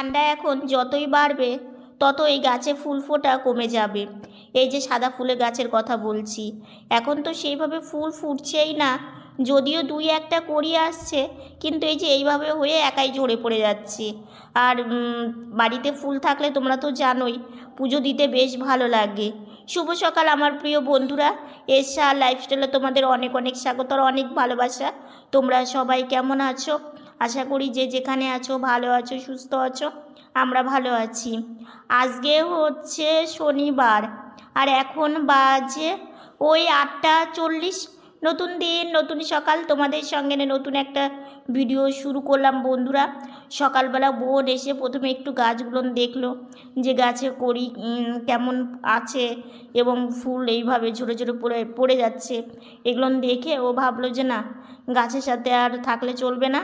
ঠান্ডা এখন যতই বাড়বে তত এই গাছে ফুল ফোটা কমে যাবে। এই যে সাদা ফুলের গাছের কথা বলছি, এখন তো সেইভাবে ফুল ফুটছেই না, যদিও দুই একটা কড়ি আসছে, কিন্তু এই যে এইভাবে হয়ে একাই ঝরে পড়ে যাচ্ছে। আর বাড়িতে ফুল থাকলে তোমরা তো জানোই পুজো দিতে বেশ ভালো লাগে। শুভ সকাল আমার প্রিয় বন্ধুরা, এশা লাইফস্টাইলে তোমাদের অনেক অনেক স্বাগত আর অনেক ভালোবাসা। তোমরা সবাই কেমন আছো? আশা করি যে যেখানে আছো ভালো আছো, সুস্থ আছো। আমরা ভালো আছি। আজকে হচ্ছে শনিবার আর এখন বাজে ওই 8:40। নতুন দিন নতুন সকাল, তোমাদের সঙ্গে নতুন একটা ভিডিও শুরু করলাম বন্ধুরা। সকালবেলা বোন এসে প্রথমে একটু গাছগুলো দেখলো যে গাছে কড়ি কেমন আছে এবং ফুল এইভাবে ঝরে ঝরে পড়ে যাচ্ছে। এগুলো দেখে ও ভাবলো যে না, গাছের সাথে আর থাকলে চলবে না,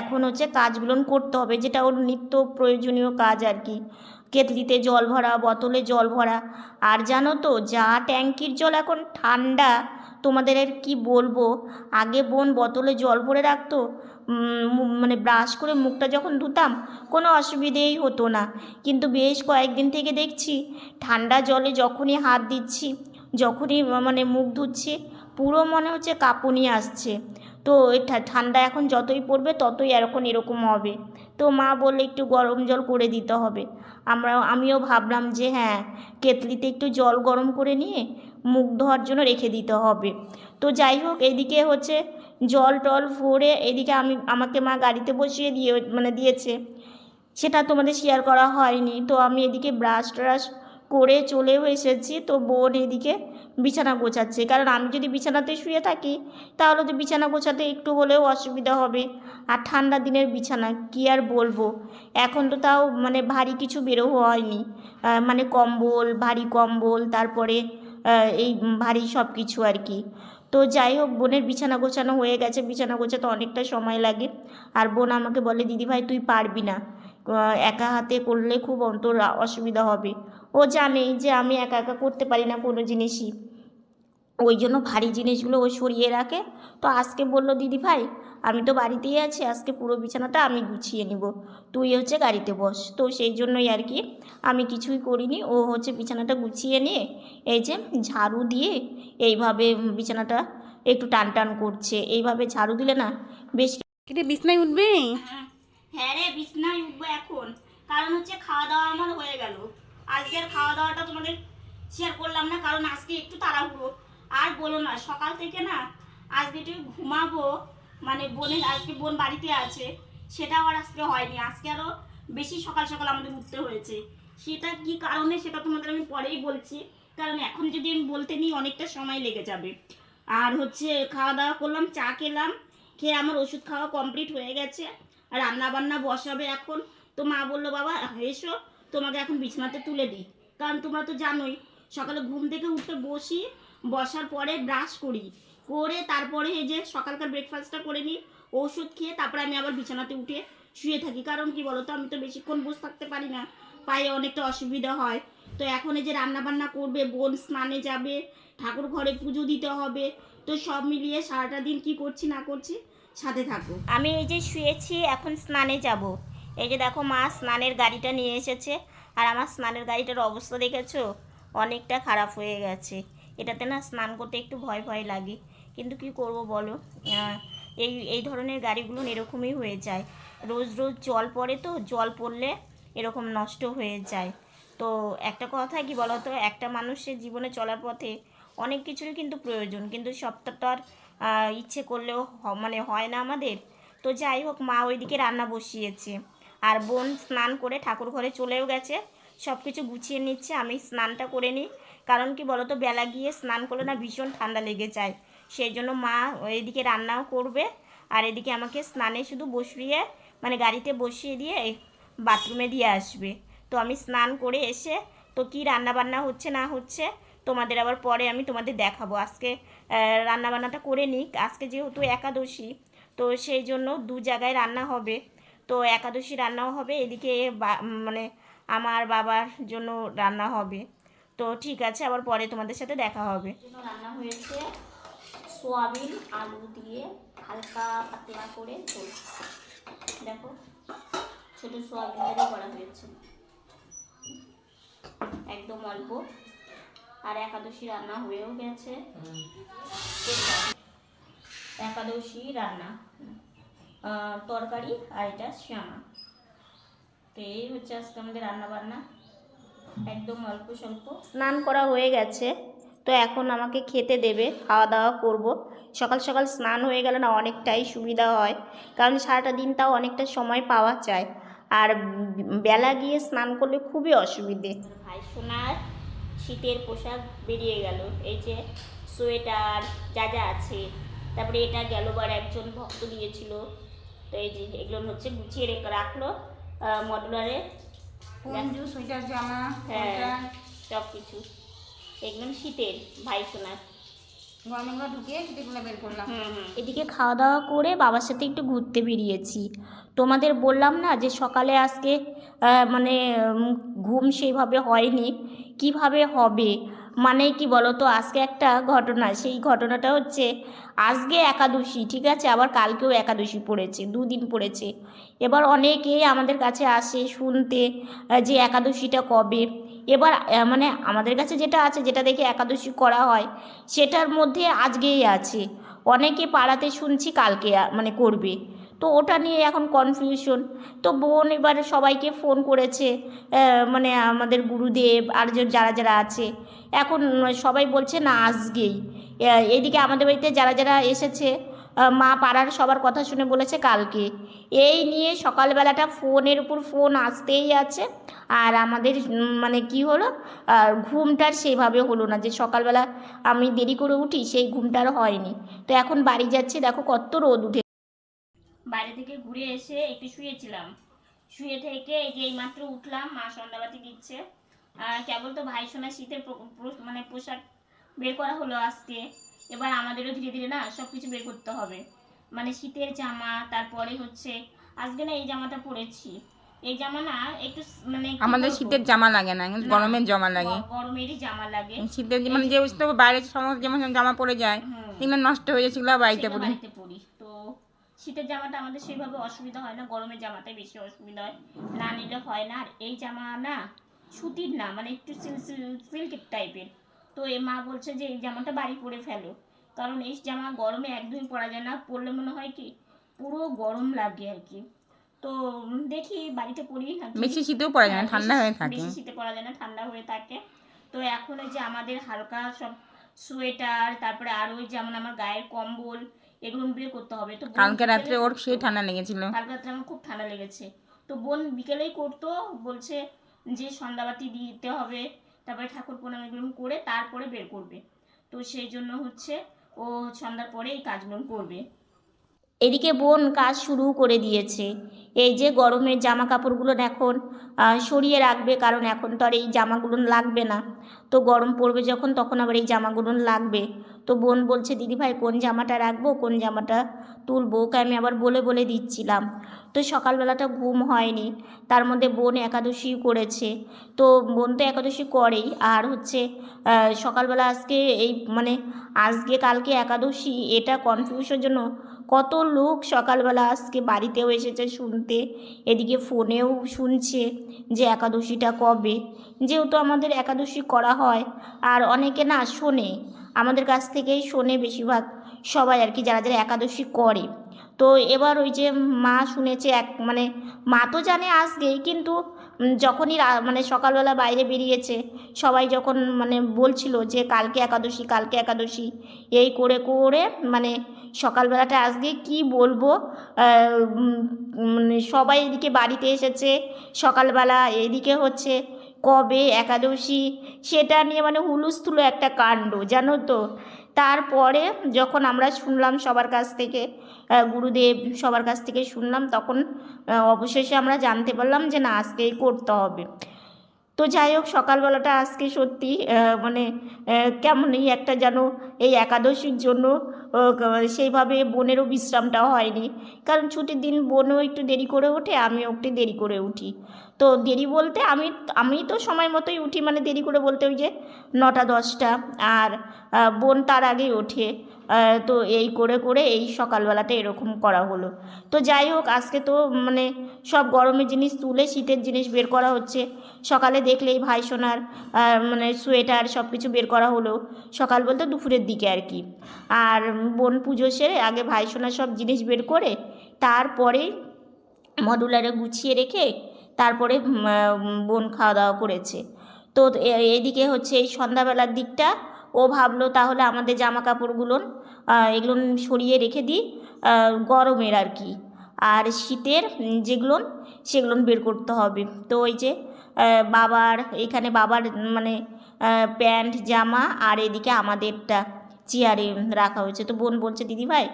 এখন হচ্ছে কাজগুলো করতে হবে, যেটা ওর নিত্য প্রয়োজনীয় কাজ আর কি। কেতলিতে জল ভরা, বোতলে জল ভরা। আর জানো তো, যা ট্যাঙ্কির জল এখন ঠান্ডা, তোমাদের আর কি বলবো। আগে বোন বোতলে জল ভরে রাখতো, মানে ব্রাশ করে মুখটা যখন ধুতাম কোনো অসুবিধেই হতো না। কিন্তু বেশ কয়েকদিন থেকে দেখছি ঠান্ডা জলে যখনই হাত দিচ্ছি, যখনই মানে মুখ ধুচ্ছি, পুরো মনে হচ্ছে কাঁপুনি আসছে। তো ঠান্ডা এখন যতই পড়বে ততই এরকম হবে। তো মা বললে একটু গরম জল করে দিতে হবে। আমিও ভাবলাম যে হ্যাঁ, কেতলিতে একটু জল গরম করে নিয়ে মুখ ধোয়ার জন্য রেখে দিতে হবে। তো যাই হোক, এদিকে হচ্ছে জল টল ভরে এদিকে আমাকে মা গাড়িতে বসিয়ে দিয়েছে, সেটা তোমাদের শেয়ার করা হয়নি। তো আমি এদিকে ব্রাশ ট্রাশ করে চলেও এসেছি। তো বোন এদিকে বিছানা গোছাচ্ছে, কারণ আমি যদি বিছানাতে শুয়ে থাকি তাহলে তো বিছানা গোছাতে একটু হলেও অসুবিধা হবে। আর ঠান্ডা দিনের বিছানা কি আর বলবো, এখন তো তাও মানে ভারী কিছু বেরো হয়নি, মানে কম্বল, ভারী কম্বল, তারপরে এই ভারী সব কিছু আর কি। তো যাই হোক, বোনের বিছানা গোছানো হয়ে গেছে। বিছানা গোছাতে অনেকটা সময় লাগে। আর বোন আমাকে বলে, দিদিভাই তুই পারবি না, একা হাতে করলে খুব অসুবিধা হবে। ও জানেই যে আমি একা একা করতে পারি না কোনো জিনিসই, ওই জন্য ভারী জিনিসগুলো ও সরিয়ে রাখে। তো আজকে বলল, দিদি ভাই আমি তো বাড়িতেই আছি, আজকে পুরো বিছানাটা আমি গুছিয়ে নিব, তুই হচ্ছে গাড়িতে বস। তো সেই জন্যই আর কি আমি কিছুই করিনি, ও হচ্ছে বিছানাটা গুছিয়ে নিয়ে এই যে ঝাড়ু দিয়ে এইভাবে বিছানাটা একটু টান টান করছে। এইভাবে ঝাড়ু দিলে না বেশ। কিরে বিছনায় উঠবে? হ্যাঁ রে, বিছনায় উঠবো এখন, কারণ হচ্ছে খাওয়া দাওয়া আমার হয়ে গেল। আজকের খাওয়া দাওয়াটা তোমাদের শেয়ার করলাম না, কারণ আজকে একটু তাড়াহুড়ো। আর বলো না, সকাল থেকে না আজকে একটু ঘুমাবো, মানে আজকে বোন বাড়িতে আছে, সেটাও আর আজকে হয়নি। আজকে আরও বেশি সকাল সকাল আমাদের উঠতে হয়েছে। সেটা কি কারণে সেটা তোমাদের আমি পরেই বলছি, কারণ এখন যদি আমি বলতে নিই অনেকটা সময় লেগে যাবে। আর হচ্ছে খাওয়া দাওয়া করলাম, চা খেলাম, খেয়ে আমার ওষুধ খাওয়া কমপ্লিট হয়ে গেছে। আর রান্না বান্না বসাবে এখন। তো মা বললো, বাবা এসো তোমাকে এখন বিছানাতে তুলে দিই, কারণ তোমরা তো জানোই সকালে ঘুম থেকে উঠে বসার পরে ব্রাশ করে তারপরে এই যে সকালকার ব্রেকফাস্টটা করে নিই, ওষুধ খেয়ে তারপরে আমি আবার বিছানাতে উঠে শুয়ে থাকি। কারণ কি বলো তো, আমি তো বেশিক্ষণ বসে থাকতে পারি না, পায়ে অনেকটা অসুবিধা হয়। তো এখন এই যে রান্না বান্না করবে, বোন স্নানে যাবে, ঠাকুর ঘরে পুজো দিতে হবে, তো সব মিলিয়ে সারাটা দিন কি করছি না করছি সাথে থাকো। আমি এই যে শুয়েছি, এখন স্নানে যাব। এই যে দেখো মা স্নানের গাড়িটা নিয়ে এসেছে, আর আমার স্নানের গাড়িটার অবস্থা দেখেছো, অনেকটা খারাপ হয়ে গেছে। এটাতে না স্নান করতে একটু ভয় ভয় লাগে, কিন্তু কি করব বলো, এই ধরনের গাড়িগুলো এরকমই হয়ে যায়। রোজ রোজ জল পড়ে, তো জল পড়লে এরকম নষ্ট হয়ে যায়। তো একটা কথা কি বলো তো, একটা মানুষের জীবনে চলার পথে অনেক কিছুরই কিন্তু প্রয়োজন, কিন্তু সবটা তো আর ইচ্ছে করলেও মানে হয় না আমাদের। তো যাই হোক, মা ওইদিকে রান্না বসিয়েছে, আর বোন স্নান করে ঠাকুর ঘরে চলেও গেছে, সব কিছু গুছিয়ে নিচ্ছে। আমি স্নানটা করে নিই, কারণ কি বলো তো, বেলা গিয়ে স্নান করলে না ভীষণ ঠান্ডা লেগে যায়। সেই জন্য মা এদিকে রান্নাও করবে, আর এদিকে আমাকে স্নানে শুধু বসিয়ে, মানে গাড়িতে বসিয়ে দিয়ে বাথরুমে দিয়ে আসবে। তো আমি স্নান করে এসে তো কি রান্না বান্না হচ্ছে না হচ্ছে তোমাদের আবার পরে আমি তোমাদের দেখাবো। আজকে রান্নাবান্নাটা করে নিই, আজকে যেহেতু একাদশী, তো সেই জন্য দু জায়গায় রান্না হবে। তো একাদশী রান্নাও হবে, এদিকে মানে আমার বাবার জন্য রান্না হবে। তো ঠিক আছে, আবার পরে তোমাদের সাথে দেখা হবে। রান্না হয়েছে সোয়াবিন আলু দিয়ে হালকা পাতলা করে ঝোল। দেখো ছোট সোয়াবিনেরও করা হয়েছে, একদম অল্প। আর একাদশী রান্না হয়েও গেছে, একাদশী রান্না তরকারি আর এটা শ্যামা। তো এই হচ্ছে আজকে আমাদের রান্না বান্না, একদম অল্প স্বল্প। স্নান করা হয়ে গেছে, তো এখন আমাকে খেতে দেবে, খাওয়া দাওয়া করব। সকাল সকাল স্নান হয়ে গেলে না অনেকটাই সুবিধা হয়, কারণ সারাটা দিনটাও অনেকটা সময় পাওয়া যায়, আর বেলা গিয়ে স্নান করলে খুবই অসুবিধে। ভাই সোনার শীতের পোশাক বেরিয়ে গেল, এই যে সোয়েটার যা যা আছে, তারপরে এটা গেলবার একজন ভক্ত দিয়েছিল, তো এই যে এগুলো হচ্ছে গুছিয়ে রেখে রাখলো মডুলারে, সোয়েটার জামা, হ্যাঁ সব কিছু একদম শীতের ভাই সোনার। এদিকে খাওয়া দাওয়া করে বাবার সাথে একটু ঘুরতে বেরিয়েছি। তোমাদের বললাম না যে সকালে আজকে মানে ঘুম সেইভাবে হয়নি, কিভাবে হবে মানে কি বলো তো, আজকে একটা ঘটনা, সেই ঘটনাটা হচ্ছে আজকে একাদশী, ঠিক আছে, আবার কালকেও একাদশী পড়েছে, দুদিন পড়েছে। এবার অনেকেই আমাদের কাছে আসে শুনতে যে একাদশীটা কবে। এবার মানে আমাদের কাছে যেটা আছে, যেটা দেখে একাদশী করা হয়, সেটার মধ্যে আজকেই আছে। অনেকে পাড়াতে শুনছি কালকে মানে করবে, তো ওটা নিয়ে এখন কনফিউশন। তো বোন এবারে সবাইকে ফোন করেছে, মানে আমাদের গুরুদেব আর যারা যারা আছে, এখন সবাই বলছে না আজকেই। এদিকে আমাদের বাড়িতে যারা যারা এসেছে, মা পাড়ার সবার কথা শুনে বলেছে কালকে। এই নিয়ে সকালবেলাটা ফোনের উপর ফোন আসতেই আছে। আর আমাদের মানে কি হলো, ঘুমটার সেইভাবে হলো না, যে সকালবেলা আমি দেরি করে উঠি সেই ঘুমটার হয়নি। তো এখন বাড়ি যাচ্ছি, দেখো কত রোদ উঠে। বাইরে থেকে ঘুরে এসে একটু শুয়েছিলাম, শুয়ে থেকে এই যে এইমাত্র উঠলাম, মা সন্ধ্যাবাতি দিচ্ছে। কেবল তো ভাই সোনা শীতের মানে পোশাক বের করা হলো আজকে। এবার আমাদেরও ধীরে ধীরে না সব কিছু বের করতে হবে, মানে শীতের জামা, তারপরে হচ্ছে আজকে না এই জামাটা পরেছি, এই জামা না একটু মানে আমাদের শীতের জামা লাগে না, গরমের জামা লাগে, গরমেরই জামা লাগে। শীতের মানে যে বাইরে সমস্ত যেমন জামা পরে যায় এগুলো নষ্ট হয়ে যায়, সেগুলো বাড়িতে পরি। তো শীতের জামাটা আমাদের সেইভাবে অসুবিধা হয় না, গরমের জামাটাই বেশি অসুবিধা হয়, না নিলে হয় না। আর এই জামা না সুতির না, মানে একটু সিল্কের টাইপের। তো এ মা বলছে যে এই জামাটা বাড়ি পরে ফেলো, কারণ এই জামা গরমে একদমই পরা যায় না, পরলে মনে হয় কি পুরো গরম লাগে আর কি। তো দেখি বাড়িতে পরি না, বেশি শীতেও পরা যায় না, ঠান্ডা হয়ে থাকে, বেশি শীতে পরা যায় না, ঠান্ডা হয়ে থাকে। তো এখন এই যে আমাদের হালকা সব সোয়েটার, তারপরে আর ওই যেমন আমার গায়ের কম্বল, এগুলো বের করতে হবে। তো কালকে রাত্রে ওর সেই ঠান্ডা লেগেছিল, কালকে রাত্রে আমার খুব ঠান্ডা লেগেছে। তো বোন বিকেলেই করতো, বলছে যে সন্ধ্যাবাতি দিতে হবে, তারপরে ঠাকুর প্রণাম এগুলো করে তারপরে বের করবে। তো সেই জন্য হচ্ছে ও সন্ধ্যার পরে এই কাজগুলো করবে। এদিকে বোন কাজ শুরু করে দিয়েছে, এই যে গরমের জামা কাপড়গুলো এখন সরিয়ে রাখবে, কারণ এখন তো আর এই জামাগুলো লাগবে না, তো গরম পড়বে যখন তখন আবার এই জামাগুলো লাগবে। তো বোন বলছে দিদিভাই কোন জামাটা রাখবো, কোন জামাটা তুলবো, ওকে আমি আবার বলে বলে দিচ্ছিলাম। তো সকালবেলাটা ঘুম হয়নি, তার মধ্যে বোন একাদশী করেছে। তো বোন তো একাদশী করেই, আর হচ্ছে সকালবেলা আজকে এই মানে আজকে কালকে একাদশী, এটা কনফিউশনের জন্য কত লোক সকালবেলা আজকে বাড়িতেও এসেছে শুনতে, এদিকে ফোনেও শুনছে যে একাদশীটা কবে। যেহেতু আমাদের একাদশী করা হয়, আর অনেকে না শোনে, আমাদের কাছ থেকেই শোনে বেশিরভাগ সবাই আর কি, যারা যারা একাদশী করে। তো এবার ওই যে মা শুনেছে, মানে মা তো জানে আজকেই, কিন্তু যখনই মানে সকালবেলা বাইরে বেরিয়েছে, সবাই যখন মানে বলছিল যে কালকে একাদশী, কালকে একাদশী, এই করে করে মানে সকালবেলাটা আজকে কি বলবো, সবাই এদিকে বাড়িতে এসেছে সকালবেলা, এদিকে হচ্ছে কবে একাদশী সেটা নিয়ে মানে হুলুস্থুলো একটা কাণ্ড, জানো তো। তারপরে যখন আমরা শুনলাম সবার কাছ থেকে, গুরুদেব সবার কাছ থেকে শুনলাম, তখন অবশেষে আমরা জানতে পারলাম যে না আজকেই করতে হবে। তো যাই হোক, সকালবেলাটা আজকে সত্যি মানে কেমনই একটা যেন, এই একাদশীর জন্য সেইভাবে বোনেরও বিশ্রামটাও হয়নি, কারণ ছুটির দিন বোনও একটু দেরি করে ওঠে, আমিও একটু দেরি করে উঠি। তো দেরি বলতে আমি তো সময় মতোই উঠি, মানে দেরি করে বলতে ওই যে 9টা 10টা, আর বোন তার আগেই ওঠে। তো এই করে করে এই সকালবেলাটা এরকম করা হলো। তো যাই হোক, আজকে তো মানে সব গরমের জিনিস তুলে শীতের জিনিস বের করা হচ্ছে। সকালে দেখলেই ভাইসোনার মানে সোয়েটার সব কিছু বের করা হলো, সকাল বলতে দুপুরের দিকে আর কি। আর বোন পুজো সেরে আগে ভাইসোনার সব জিনিস বের করে তারপরে মডুলারে গুছিয়ে রেখে তারপরে বোন খাওয়া দাওয়া করেছে। তো এদিকে হচ্ছে এই সন্ধ্যাবেলার দিকটা ও ভাবলো তাহলে আমাদের জামা কাপড়গুলো এগুলো সরিয়ে রেখে দিই, গরমের আর কি, আর শীতের যেগুলো সেগুলো বের করতে হবে। তো ওই যে বাবার এখানে বাবার মানে প্যান্ট জামা আর এদিকে আমাদেরটা চেয়ারে রাখা হয়েছে। তো বোন বলছে দিদিভাই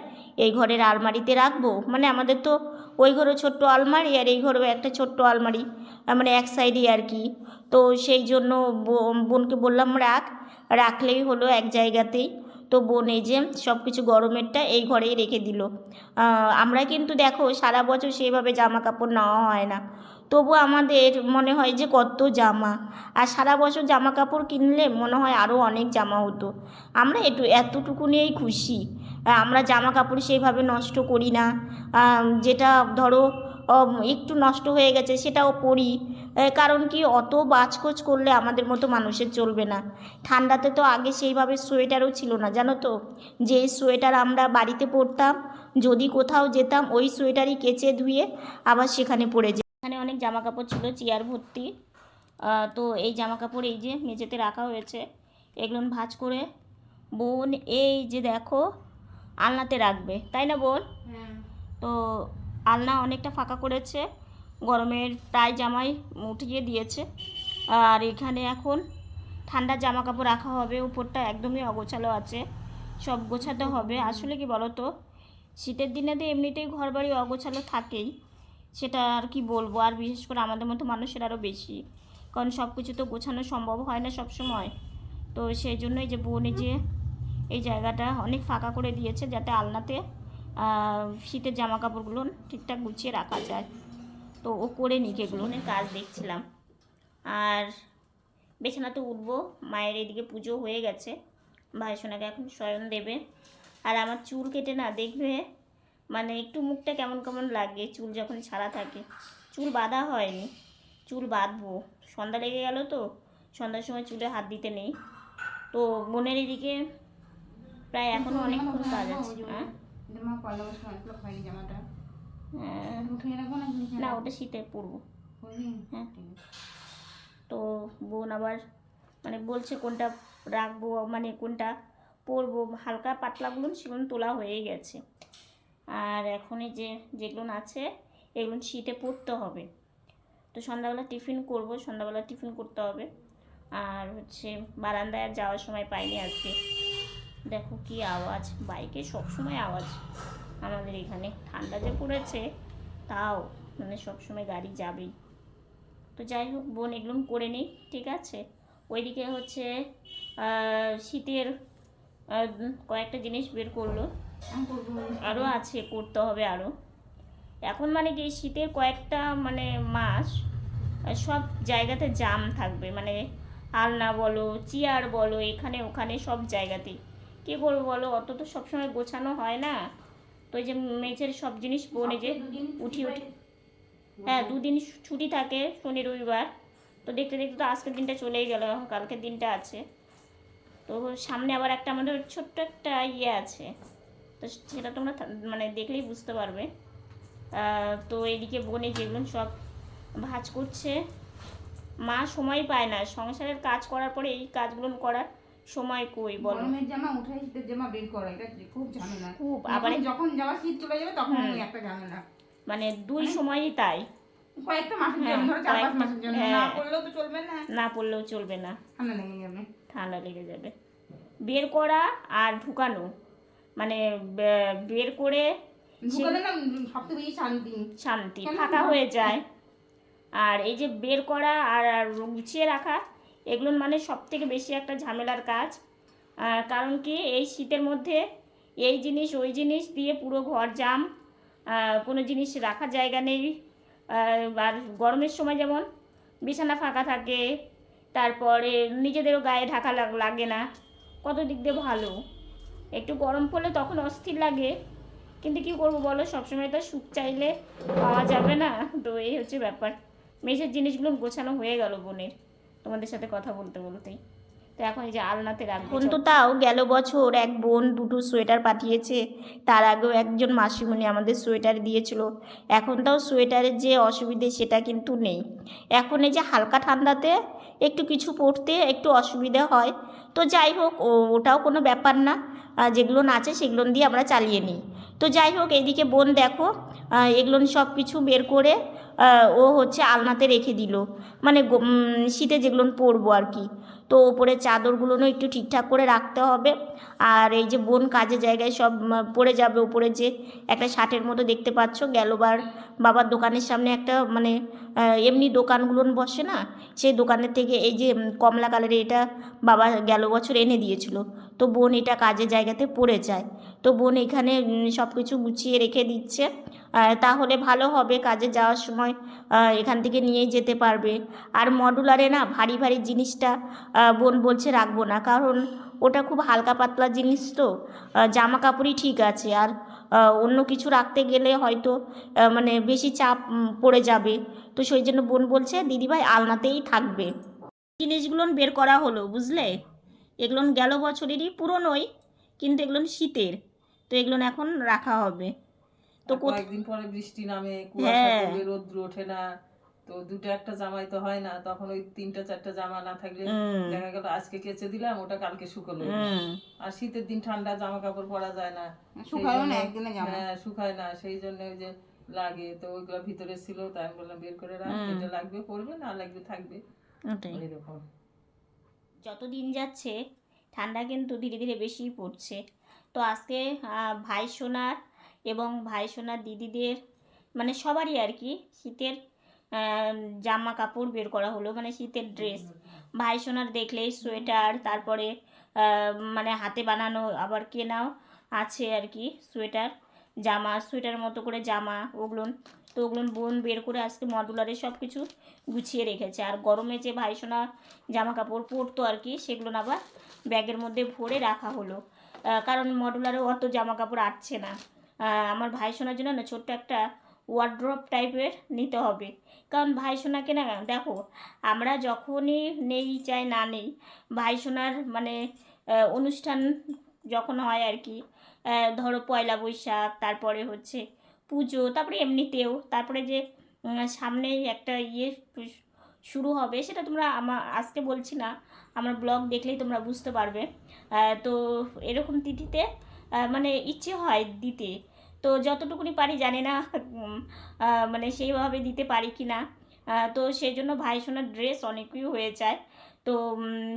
এই ঘরের আলমারিতে রাখবো, মানে আমাদের তো ওই ঘরেও ছোট্ট আলমারি আর এই ঘরেও একটা ছোট্ট আলমারি, মানে এক সাইডে আর কি। তো সেই জন্য বোনকে বললাম রাখলেই হলো এক জায়গাতেই। তো বোন এই যে সব কিছু গরমেরটা এই ঘরেই রেখে দিল। আমরা কিন্তু দেখো সারা বছর সেইভাবে জামা কাপড় নেওয়া হয় না, তবু আমাদের মনে হয় যে কত জামা, আর সারা বছর জামা কাপড় কিনলে মনে হয় আরও অনেক জামা হতো। আমরা এতটুকু নিয়েই খুশি। আমরা জামা কাপড় সেইভাবে নষ্ট করি না, যেটা ধরো একটু নষ্ট হয়ে গেছে সেটাও পরি। কারণ কি অত বাজকোচ করলে আমাদের মতো মানুষের চলবে না। ঠান্ডাতে তো আগে সেইভাবে সোয়েটারও ছিল না জানো তো, যে সোয়েটার আমরা বাড়িতে পরতাম, যদি কোথাও যেতাম ওই সোয়েটারই কেচে ধুয়ে আবার সেখানে পরে যেতাম। এখানে অনেক জামা কাপড় ছিল চেয়ার ভর্তি। তো এই জামা কাপড় এই যে মেঝেতে রাখা হয়েছে, এগুলো ভাঁজ করে বোন এই যে দেখো আলনাতে রাখবে, তাই না বোন? তো আলনা অনেকটা ফাঁকা করেছে, গরমের টাই জামাই উঠিয়ে দিয়েছে। আর এখানে এখন ঠান্ডার জামা কাপড় রাখা হবে, উপরটা একদমই অগোছালো আছে, সব গোছাতে হবে। আসলে কি বলো তো, শীতের দিনে তো এমনিতেই ঘর বাড়ি অগোছালো থাকেই, সেটা আর কি বলবো, আর বিশেষ করে আমাদের মতো মানুষের আরও বেশি, কারণ সব কিছু তো গোছানো সম্ভব হয় না সব সময়। তো সেই জন্যই যে বোনে যে এই জায়গাটা অনেক ফাঁকা করে দিয়েছে যাতে আলনাতে শীতের জামা কাপড়গুলো ঠিকঠাক গুছিয়ে রাখা যায়। তো ও করে নিক এগুলো কাজ দেখছিলাম। আর বিছানাতে উঠবো, মায়ের এদিকে পুজো হয়ে গেছে, ভাইসোনাকে এখন শয়ন দেবে। আর আমার চুল কেটে না দেখবে মানে একটু মুখটা কেমন কেমন লাগে চুল যখন ছাড়া থাকে। চুল বাঁধা হয়নি, চুল বাঁধবো, সন্ধ্যা লেগে গেল তো সন্ধ্যার সময় চুলে হাত দিতে নেই। তো বোনের এদিকে প্রায় এখনও অনেকক্ষণ কাজ আছে। না ওটা শীতে পরবো। হ্যাঁ, তো বোন আবার মানে বলছে কোনটা রাখবো, মানে কোনটা পরবো, হালকা পাতলাগুলো সেগুলো তোলা হয়ে গেছে। আর এখন এই যেগুলো আছে এগুলো শীতে পরতে হবে। তো সন্ধ্যাবেলা টিফিন করব, সন্ধ্যাবেলা টিফিন করতে হবে। আর হচ্ছে বারান্দায় আর যাওয়ার সময় পাইনি আজকে। দেখো কি আওয়াজ, বাইকে সবসময় আওয়াজ আমাদের এখানে, ঠান্ডা যে পড়েছে তাও মানে সবসময় গাড়ি যাবেই। তো যাই হোক বোন এগুলো করে নিই, ঠিক আছে। ওইদিকে হচ্ছে শীতের কয়েকটা জিনিস বের করলো, আরও আছে করতে হবে আরও। এখন মানে কি শীতের কয়েকটা মানে মাস সব জায়গাতে জাম থাকবে, মানে আলনা বলো চেয়ার বলো এখানে ওখানে সব জায়গাতেই। কী করবো বলো, অত তো সবসময় গোছানো হয় না। তো এই যে মেঝের সব জিনিস বোনে যে উঠি হ্যাঁ 2 দিন ছুটি থাকে, শনি রবিবার। তো দেখতে দেখতে তো আজকের দিনটা চলেই গেল, এখন কালকের দিনটা আছে। তো সামনে আবার একটা আমাদের ছোট্ট একটা ইয়ে আছে, তো সেটা তোমরা মানে দেখলেই বুঝতে পারবে। তো এদিকে বোনে যেগুলো সব ভাঁজ করছে, মা সময় পায় না সংসারের কাজ করার পরে এই কাজগুলো করার সময় কই বলো। গরমের জামা উঠাই শীতের জামা বের করা, এটা খুব ঝামেলা। খুব আবার যখন যাওয়া শীত চলে যাবে তখন একটা ঝামেলা, মানে দুই সময়ই তাই, কয়েকটা মাসের জন্য, ধরো 4-5 মাসের জন্য না পড়লেও তো চলবে না, না পড়লেও চলবে না, ঠান্ডা লেগে যাবে। ঠান্ডা লেগে যাবে। বের করা আর ঢুকানো, মানে বের করে ঢুকালে না সবথেকে বেশি শান্তি ফাঁকা হয়ে যায়। আর এই যে বের করা আর গুছিয়ে রাখা এগুলো মানে সব থেকে বেশি একটা ঝামেলার কাজ। কারণ কি এই শীতের মধ্যে এই জিনিস ওই জিনিস দিয়ে পুরো ঘর জাম, কোনো জিনিস রাখার জায়গা নেই। আর গরমের সময় যেমন বিছানা ফাঁকা থাকে, তারপরে নিজেদেরও গায়ে ঢাকা লাগে না, কত দিক দিয়ে ভালো। একটু গরম পড়লে তখন অস্থির লাগে, কিন্তু কি করবো বলো, সবসময় তো সুখ চাইলে পাওয়া যাবে না। তো এই হচ্ছে ব্যাপার। মেঝের জিনিসগুলো গোছানো হয়ে গেল বোনের, তোমাদের সাথে কথা বলতে বলতেই। তো এখন এই যে আলনাতে রাখবো। এখন তো তাও গেল বছর এক বোন দুটো সোয়েটার পাঠিয়েছে, তার আগেও একজন মাসিমণি আমাদের সোয়েটার দিয়েছিল। এখন তাও সোয়েটারের যে অসুবিধে সেটা কিন্তু নেই। এখন এই যে হালকা ঠান্ডাতে একটু কিছু পরতে একটু অসুবিধা হয়, তো যাই হোক ওটাও কোনো ব্যাপার না, যেগুলো আছে সেগুলো দিয়ে আমরা চালিয়ে নিই। তো যাই হোক, এইদিকে বোন দেখো এগুলো সব কিছু বের করে ও হচ্ছে আলনাতে রেখে দিল, মানে শীতে যেগুলো পরবো আর কি। তো ওপরে চাদরগুলোও একটু ঠিকঠাক করে রাখতে হবে। আর এই যে বোন কাজের জায়গায় সব পরে যাবে, ওপরে যে একটা শার্টের মতো দেখতে পাচ্ছ, গেলবার বাবার দোকানের সামনে একটা মানে এমনি দোকানগুলো বসে না, সেই দোকানের থেকে এই যে কমলা কালারের এটা বাবা গেল বছর এনে দিয়েছিল। তো বোন এটা কাজের জায়গাতে পরে যায়, তো বোন এখানে সব কিছু গুছিয়ে রেখে দিচ্ছে, তাহলে ভালো হবে, কাজে যাওয়ার সময় এখান থেকে নিয়েই যেতে পারবে। আর মডুলারে না ভারী ভারী জিনিসটা বোন বলছে রাখবো না, কারণ ওটা খুব হালকা পাতলা জিনিস, তো জামা কাপড়ই ঠিক আছে, আর অন্য কিছু রাখতে গেলে হয়তো মানে বেশি চাপ পড়ে যাবে। তো সেই জন্য বোন বলছে দিদিভাই আলনাতেই থাকবে। জিনিসগুলো বের করা হলো বুঝলে, এগুলো গেল বছরেরই পুরনোই, কিন্তু এগুলো শীতের, তো এগুলো এখন রাখা হবে। তো কয়েকদিন পরে বৃষ্টি নামে, কুয়াশা পড়বে, রোদ্র ওঠে না, তো দুটো একটা জামাই তো হয় না, তখন ওই 3টা 4টা জামা না থাকলে দেখা গেল আজকে কেচে দিলাম, ওটা কালকে শুকোলো। আর শীতের দিন ঠান্ডা জামা কাপড় পরা যায় না, শুকায়ও না একদিনে জামা। হ্যাঁ শুকায় না, সেই জন্য ওই যে লাগে, তো ওইগুলো ভিতরে ছিল, তাই আমি বললাম বের করে রাখ, যেটা লাগবে পরবে, না লাগবে থাকবে, এরকম। যত দিন যাচ্ছে ঠান্ডা কিন্তু ধীরে ধীরে বেশিই পড়ছে। তো আজকে ভাই সোনার এবং ভাই সোনার দিদিদের মানে সবারই আর কি শীতের জামা কাপড় বের করা হলো, মানে শীতের ড্রেস। ভাই সোনার দেখলেই সোয়েটার, তারপরে মানে হাতে বানানো আবার কেনাও আছে আর কি সোয়েটার, জামা সোয়েটার মতো করে জামা, ওগুলো তো ওগুলো বোন বের করে আজকে মডুলারে সব কিছু গুছিয়ে রেখেছে। আর গরমে যে ভাইসোনা জামা কাপড় পরতো আর কি, সেগুলো আবার ব্যাগের মধ্যে ভরে রাখা হলো, কারণ মডুলারে অত জামা কাপড় আটছে না। আমার ভাইসোনার জন্য না ছোট্ট একটা ওয়ার্ড্রপ টাইপের নিতে হবে, কারণ ভাইসোনাকে না দেখো, আমরা যখনই নেই চাই না নেই, ভাইসোনার মানে অনুষ্ঠান যখন হয় আর কি, ধরো পয়লা বৈশাখ, তারপরে হচ্ছে পুজো, তারপরে এমনিতেও, তারপরে যে সামনেই একটা শুরু হবে, সেটা তোমরা আজকে বলছি না, আমার ব্লগ দেখলেই তোমরা বুঝতে পারবে। তো এরকম তিথিতে মানে ইচ্ছে হয় দিতে, তো যতটুকুনি পারি জানি না মানে সেইভাবে দিতে পারি কি না। তো সেই জন্য ভাই সোনার ড্রেস অনেকই হয়ে যায়, তো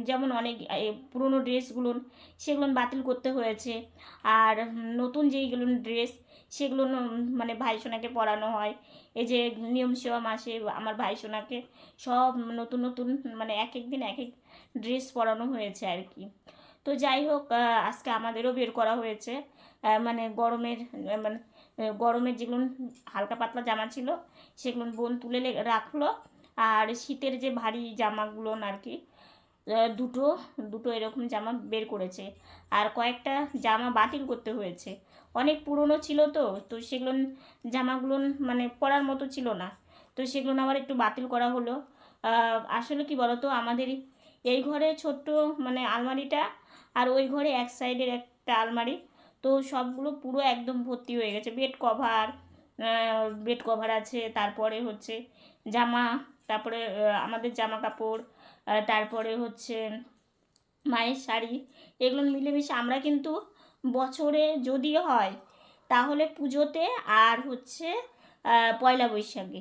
যেমন অনেক পুরনো ড্রেসগুলো সেগুলো বাতিল করতে হয়েছে, আর নতুন যেইগুলো ড্রেস সেগুলো মানে ভাই সোনাকে পরানো হয়। এই যে নিয়ম সেবা মাসে আমার ভাই সোনাকে সব নতুন নতুন মানে এক এক দিন এক এক ড্রেস পরানো হয়েছে আর কি। তো যাই হোক, আজকে আমাদেরও বের করা হয়েছে, মানে মানে গরমের যেগুলো হালকা পাতলা জামা ছিল সেগুলো বোন তুলে রাখলো, আর শীতের যে ভারী জামাগুলো আর কি দুটো দুটো এরকম জামা বের করেছে। আর কয়েকটা জামা বাতিল করতে হয়েছে, অনেক পুরনো ছিল, তো তো সেগুলো জামাগুলো মানে পরার মতো ছিল না, তো সেগুলো আবার একটু বাতিল করা হলো। আসলে কি বলতো, আমাদের এই ঘরে ছোট্ট মানে আলমারিটা, আর ওই ঘরে এক সাইডের একটা আলমারি, তো সবগুলো পুরো একদম ভর্তি হয়ে গেছে, বেড কভার আছে, তারপরে হচ্ছে জামা, তারপরে আমাদের জামা কাপড়, তারপরে হচ্ছে মায়ের শাড়ি, এগুলো মিলেমিশে আমরা কিন্তু বছরে যদি হয় তাহলে পুজোতে আর হচ্ছে পয়লা বৈশাখে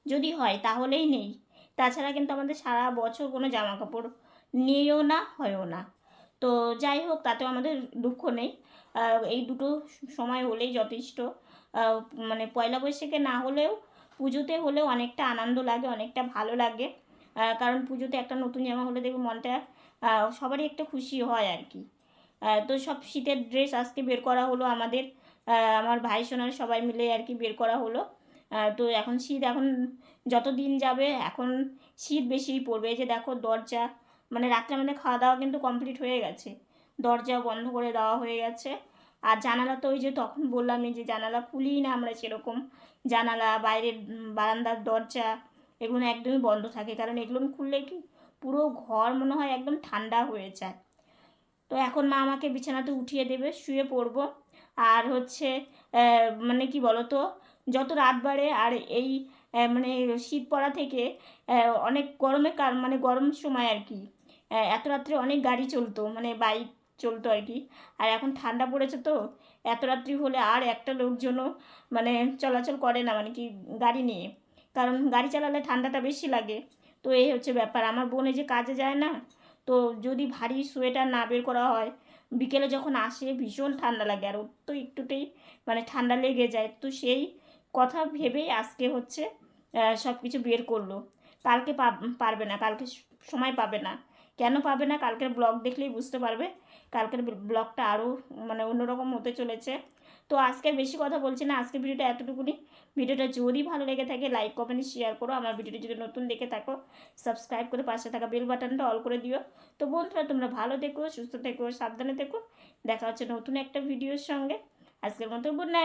যদি হয় তাহলেই নেই, তাছাড়া কিন্তু আমাদের সারা বছর কোনো জামা কাপড় নিয়েও না হয়ও না। তো যাই হোক, তাতেও আমাদের দুঃখ নেই, এই দুটো সময় হলেই যথেষ্ট। মানে পয়লা বৈশাখে না হলেও পুজোতে হলেও অনেকটা আনন্দ লাগে, অনেকটা ভালো লাগে, কারণ পুজোতে একটা নতুন জামা হলে দেখবে মনটা সবারই একটা খুশি হয় আর কি। তো সব শীতের ড্রেস আজকে বের করা হলো আমাদের, আমার ভাই সোনার সবাই মিলে আর কি বের করা হলো। তো এখন শীত, এখন যত দিন যাবে এখন শীত বেশিই পড়বে। এই যে দেখো দরজা, মানে রাত্রে আমাদের খাওয়া দাওয়া কিন্তু কমপ্লিট হয়ে গেছে, দরজা বন্ধ করে দেওয়া হয়ে গেছে। আর জানালা তো ওই যে তখন বললামই যে জানালা খুলিই না আমরা সেরকম, জানালা বাইরের বারান্দার দরজা এগুলো একদমই বন্ধ থাকে, কারণ এগুলো খুললে কি পুরো ঘর মনে হয় একদম ঠান্ডা হয়ে যায়। তো এখন মা আমাকে বিছানাতে উঠিয়ে দেবে, শুয়ে পড়বো। আর হচ্ছে মানে কি বলো তো, যত রাত বাড়ে আর এই মানে শীত পড়া থেকে অনেক গরমে মানে গরম সময় আর কি, এত রাত্রে অনেক গাড়ি চলতো, মানে বাইক চলতো আর কি। আর এখন ঠান্ডা পড়েছে তো এত রাত্রি হলে আর একটা লোকজনও মানে চলাচল করে না, মানে কি গাড়ি নিয়ে, কারণ গাড়ি চালালে ঠান্ডাটা বেশি লাগে। তো এই হচ্ছে ব্যাপার। আমার বোন এই যে কাজে যায় না, তো যদি ভারী সোয়েটার না বের করা হয়, বিকেলে যখন আসে ভীষণ ঠান্ডা লাগে, আর ওর তো একটুতেই মানে ঠান্ডা লেগে যায়। তো সেই কথা ভেবেই আজকে হচ্ছে সব কিছু বের করলো। কালকে পারবে না, কালকে সময় পাবে না। কেন পাবে না, কালকের ব্লগ দেখলেই বুঝতে পারবে। কালকের ব্লগটা আরও মানে অন্যরকম হতে চলেছে। তো আজকে বেশি কথা বলছি না, আজকে ভিডিওটা এতটুকুনি। ভিডিওটা যদি ভালো লেগে থাকে লাইক কমেন্ট শেয়ার করো। আমার ভিডিওটি যদি নতুন দেখে থাকো সাবস্ক্রাইব করে পাশে থাকা বেল বাটনটা অল করে দিও। তো বন্ধুরা তোমরা ভালো থেকো, সুস্থ থেকো, সাবধানে থেকো। দেখা হচ্ছে নতুন একটা ভিডিওর সঙ্গে। আজকের মতো গুড নাইট।